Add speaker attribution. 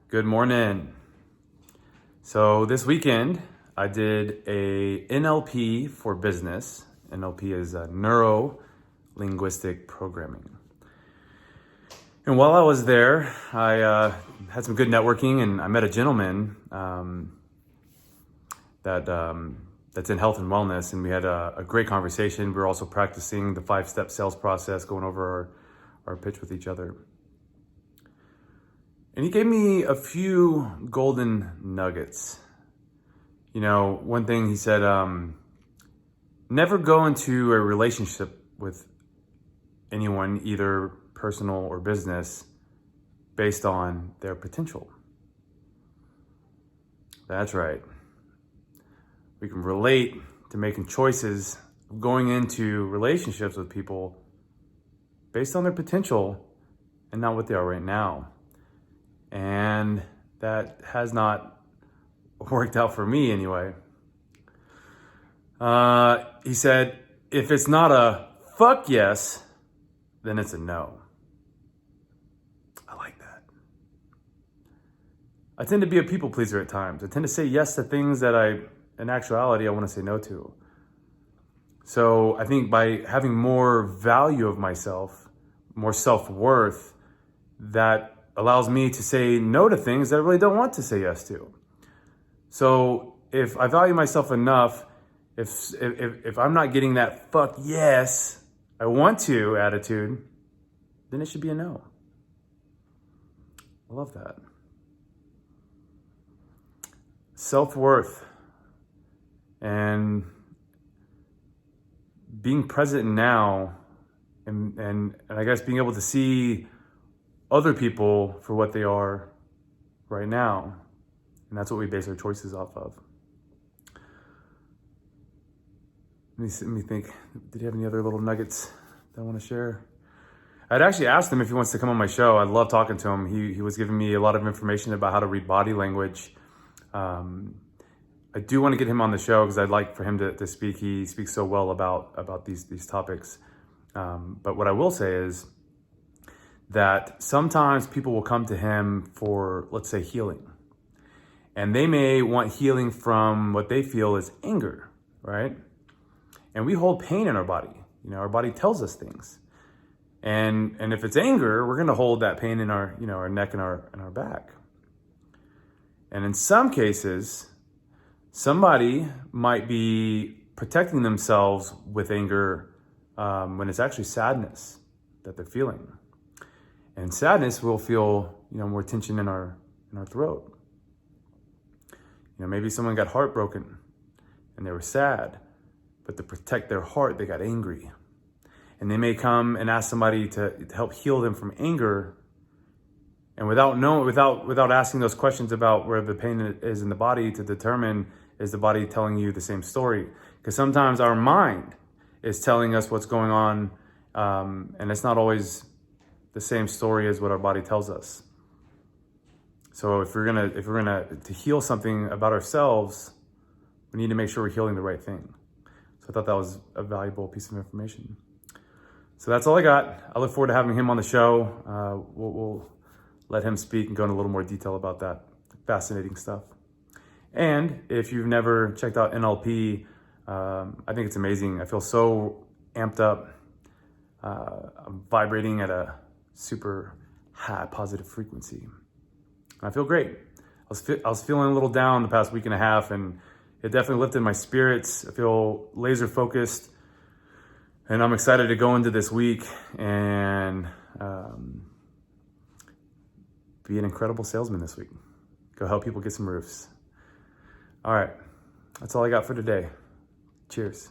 Speaker 1: Good morning. So this weekend I did a NLP for business. NLP is Neuro Linguistic Programming. And while I was there, I had some good networking, and I met a gentleman that's in health and wellness, and we had a great conversation. We were also practicing the 5-step sales process, going over our pitch with each other. And he gave me a few golden nuggets. You know, one thing he said, never go into a relationship with anyone, either personal or business, based on their potential. That's right. We can relate to making choices, going into relationships with people based on their potential and not what they are right now. And that has not worked out for me anyway. He said, if it's not a fuck yes, then it's a no. I like that. I tend to be a people pleaser at times. I tend to say yes to things that in actuality, I want to say no to. So I think by having more value of myself, more self-worth, that allows me to say no to things that I really don't want to say yes to. So if I value myself enough, if I'm not getting that fuck yes, I want to attitude, then it should be a no. I love that. Self-worth and being present now, and I guess being able to see other people for what they are right now. And that's what we base our choices off of. Let me think. Did he have any other little nuggets that I want to share? I'd actually asked him if he wants to come on my show. I love talking to him. He was giving me a lot of information about how to read body language. I do want to get him on the show because I'd like for him to speak. He speaks so well about these topics. But what I will say is that sometimes people will come to him for, let's say, healing. And they may want healing from what they feel is anger, right? And we hold pain in our body. You know, our body tells us things. And if it's anger, we're going to hold that pain in our, our neck and our back. And in some cases, somebody might be protecting themselves with anger when it's actually sadness that they're feeling. And sadness will feel, more tension in our throat. Maybe someone got heartbroken and they were sad, but to protect their heart, they got angry. And they may come and ask somebody to help heal them from anger. And without asking those questions about where the pain is in the body, to determine, is the body telling you the same story? Because sometimes our mind is telling us what's going on, and it's not always the same story as what our body tells us. So if we're gonna to heal something about ourselves, we need to make sure we're healing the right thing. So I thought that was a valuable piece of information. So that's all I got. I look forward to having him on the show. We'll let him speak and go into a little more detail about that fascinating stuff. And if you've never checked out NLP, I think it's amazing. I feel so amped up. I'm vibrating at a super high positive frequency. I feel great. I was feeling a little down the past week and a half, and it definitely lifted my spirits. I feel laser focused, and I'm excited to go into this week and be an incredible salesman this week. Go help people get some roofs. All right, that's all I got for today. Cheers.